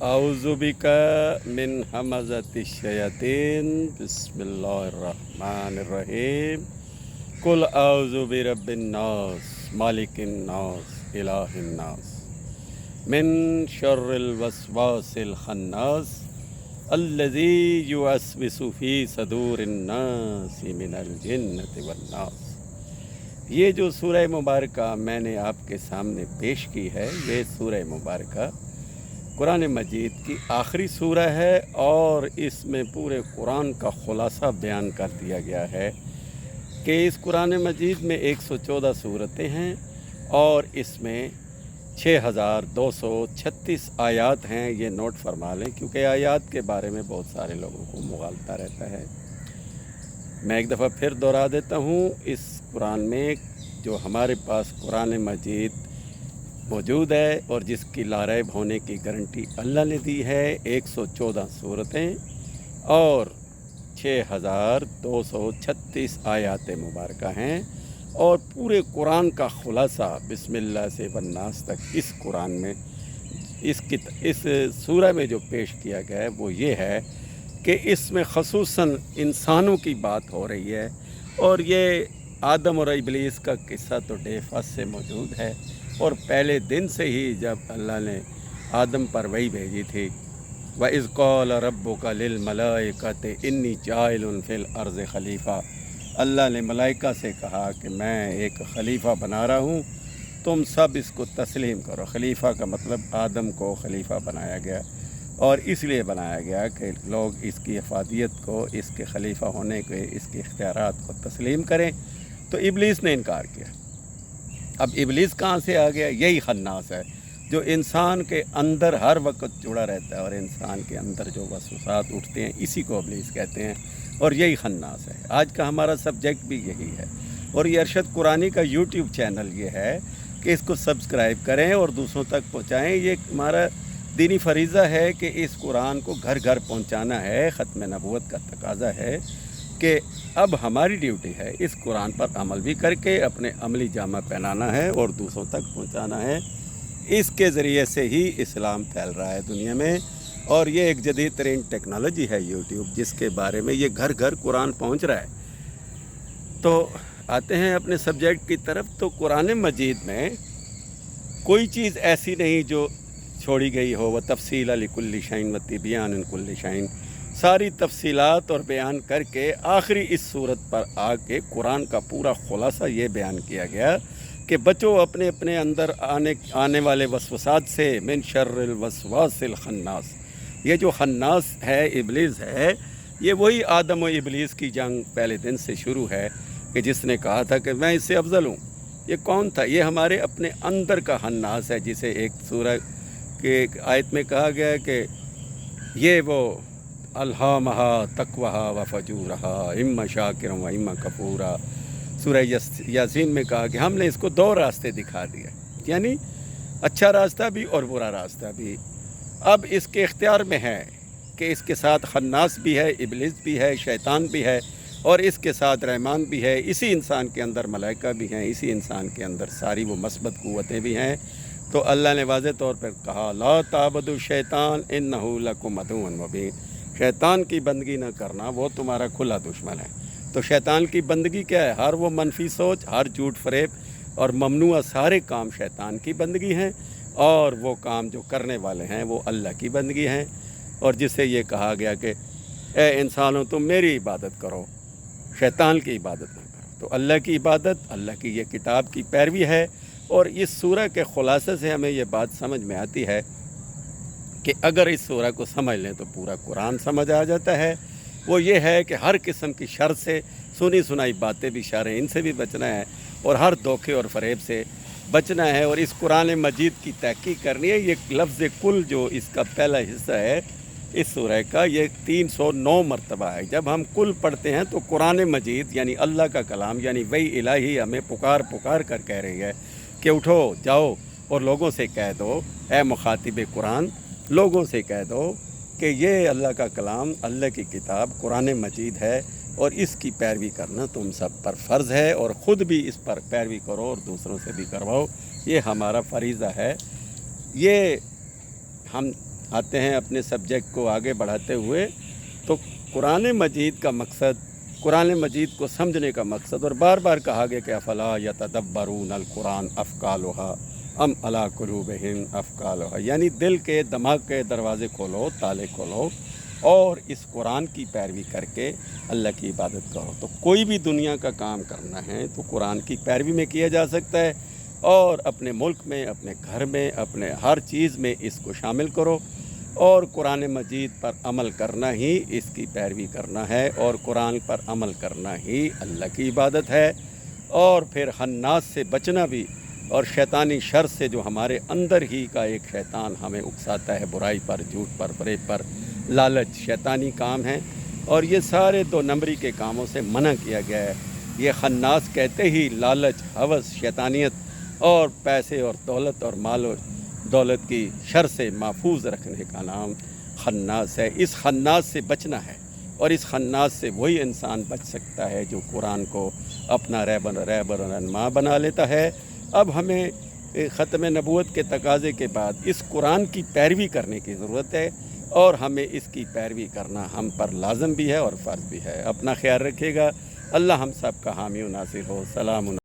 अऊज़ु बिका मिन हमज़ति शयातीन बिस्मिल्लाहिर्रहमानिर्रहीम कुल अऊज़ु बिरब्बिन नास मालिकिन नास इलाहिन नास मिन शर्रिल वस्वासिल खन्नास अल्लज़ी युवस्विसु फ़ी सदूरिन नासी मिनल जिन्नति वन्नास। ये जो सूरह मुबारका मैंने आपके सामने पेश की है, ये सूरह मुबारका कुरान मजीद की आखिरी सूरह है और इसमें पूरे कुरान का खुलासा बयान कर दिया गया है कि इस कुरान मजीद में 114 सूरतें हैं और इसमें 6236 आयात हैं। ये नोट फरमा लें क्योंकि आयात के बारे में बहुत सारे लोगों को मुगालता रहता है। मैं एक दफ़ा फिर दोहरा देता हूँ, इस कुरान में जो हमारे पास कुरान मजीद मौजूद है और जिसकी लारैब होने की गारंटी अल्लाह ने दी है, 114 सूरतें और 6236 आयात मुबारका हैं और पूरे कुरान का खुलासा बिस्मिल्लाह से वन्नास तक इस कुरान में इस सूरह में जो पेश किया गया है वो ये है कि इसमें ख़ुसूसन इंसानों की बात हो रही है। और ये आदम और इब्लीस का किस्सा तो डेफास से मौजूद है और पहले दिन से ही जब अल्लाह ने आदम पर वही भेजी थी, व इज़ क़ाल रब्बुका लिल मलाइकति इन्नी जाइलुन फ़िल अर्ज़ खलीफ़ा, अल्लाह ने मलाइका से कहा कि मैं एक खलीफ़ा बना रहा हूँ, तुम सब इसको तस्लीम करो। खलीफ़ा का मतलब आदम को खलीफ़ा बनाया गया और इसलिए बनाया गया कि लोग इसकी अफादियत को, इसके खलीफ़ा होने के, इसके इख्तियारात को तस्लीम करें। तो इब्लीस ने इनकार किया। अब इब्लीस कहाँ से आ गया? यही खन्नास है जो इंसान के अंदर हर वक्त जुड़ा रहता है और इंसान के अंदर जो वसवसात उठते हैं इसी को इब्लीस कहते हैं और यही खन्नास है। आज का हमारा सब्जेक्ट भी यही है और ये अरशद कुरानी का यूट्यूब चैनल ये है कि इसको सब्सक्राइब करें और दूसरों तक पहुँचाएँ। ये हमारा दीनी फरीज़ा है कि इस कुरान को घर घर पहुँचाना है। ख़त्म नबूवत का तकाज़ा है कि अब हमारी ड्यूटी है इस कुरान पर अमल भी करके अपने अमली जामा पहनाना है और दूसरों तक पहुंचाना है। इसके ज़रिए से ही इस्लाम फैल रहा है दुनिया में और ये एक जदीद तरीन टेक्नोलॉजी है यूट्यूब, जिसके बारे में ये घर घर कुरान पहुंच रहा है। तो आते हैं अपने सब्जेक्ट की तरफ। तो कुरान मजीद में कोई चीज़ ऐसी नहीं जो छोड़ी गई हो। व तफसील लिकुल्लि शैइन व तिबियान कुल्लि शैइन, सारी तफसीलात और बयान करके आखिरी इस सूरत पर आके कुरान का पूरा खुलासा ये बयान किया गया कि बचो अपने अपने अंदर आने वाले वसवसात से, मिन शर्रिल वस्वासिल खन्नास। ये जो खन्नास है, इब्लीस है, ये वही आदम और इब्लीस की जंग पहले दिन से शुरू है कि जिसने कहा था कि मैं इससे अफजल हूँ। ये कौन था? ये हमारे अपने अंदर का खन्नास है, जिसे एक सूरह के आयत में कहा गया है कि ये वो अल्हामहा तक़वाहा व फजूरहा इम्मा शाकिरन व इम्मा कफूरा। सूरह यासीन में कहा कि हमने इसको दो रास्ते दिखा दिए, यानी अच्छा रास्ता भी और बुरा रास्ता भी। अब इसके इख्तियार में है कि इसके साथ खन्नास भी है, इब्लीस भी है, शैतान भी है और इसके साथ रहमान भी है। इसी इंसान के अंदर मलाइका भी हैं, इसी इंसान के अंदर सारी वो मस्बत क़ुव्वतें भी हैं। तो अल्लाह ने वाज़ेह तौर पर कहा ला ताबुदु शैतान इन्नहु लकुम अदुव्वुन मुबीन, शैतान की बंदगी न करना, वो तुम्हारा खुला दुश्मन है। तो शैतान की बंदगी क्या है? हर वो मनफी सोच, हर झूठ फरेब और ममनुआ सारे काम शैतान की बंदगी हैं और वो काम जो करने वाले हैं वो अल्लाह की बंदगी हैं। और जिससे ये कहा गया कि ए इंसानों तुम मेरी इबादत करो, शैतान की इबादत न करो। तो अल्लाह की इबादत, अल्लाह की ये किताब की पैरवी है। और इस सूरह के खुलासे से हमें ये बात समझ में आती है कि अगर इस सूरह को समझ लें तो पूरा कुरान समझ आ जाता है। वो ये है कि हर किस्म की शर से, सुनी सुनाई बातें भी शर हैं, इनसे भी बचना है और हर धोखे और फरेब से बचना है और इस कुरान मजीद की तहक़ीक़ करनी है। ये लफ्ज़ कुल जो इसका पहला हिस्सा है इस सूरह का, ये 309 मरतबा है। जब हम कुल पढ़ते हैं तो कुरान मजीद यानी अल्लाह का कलाम, यानी वही इलाही हमें पुकार पुकार कर कह रही है कि उठो जाओ और लोगों से कह दो, ए मुखातिब कुरान, लोगों से कह दो कि ये अल्लाह का कलाम, अल्लाह की किताब कुरान मजीद है और इसकी पैरवी करना तुम सब पर फ़र्ज़ है और ख़ुद भी इस पर पैरवी करो और दूसरों से भी करवाओ। ये हमारा फरीज़ा है। ये हम आते हैं अपने सब्जेक्ट को आगे बढ़ाते हुए, तो कुरान मजीद का मकसद, कुरान मजीद को समझने का मकसद, और बार बार कहा गया कि अफला यतदब्बरून अल कुरान अफ़कालुहा अम अला कुलूबिहिम अफ़कालुहा, यानी दिल के दिमाग के दरवाज़े खोलो, ताले खोलो और इस कुरान की पैरवी करके अल्लाह की इबादत करो। तो कोई भी दुनिया का काम करना है तो कुरान की पैरवी में किया जा सकता है, और अपने मुल्क में, अपने घर में, अपने हर चीज़ में इसको शामिल करो, और कुरान मजीद पर अमल करना ही इसकी पैरवी करना है, और कुरान पर अमल करना ही अल्लाह की इबादत है। और फिर हन्नास से बचना भी, और शैतानी शर से, जो हमारे अंदर ही का एक शैतान हमें उकसाता है बुराई पर, झूठ पर, फरेब पर, लालच शैतानी काम है, और ये सारे 2 नंबरी के कामों से मना किया गया है। ये खन्नास कहते ही लालच, हवस, शैतानियत और पैसे और दौलत और माल और दौलत की शर से महफूज रखने का नाम खन्नास है। इस खन्नास से बचना है, और इस खन्नास से वही इंसान बच सकता है जो कुरान को अपना रहबर और रहनुमा बना लेता है। अब हमें ख़त्म नबूवत के तकाज़े के बाद इस कुरान की पैरवी करने की ज़रूरत है, और हमें इसकी पैरवी करना हम पर लाजम भी है और फ़र्ज़ भी है। अपना ख्याल रखिएगा। अल्लाह हम सब का हामी व नासिर हो। सलाम।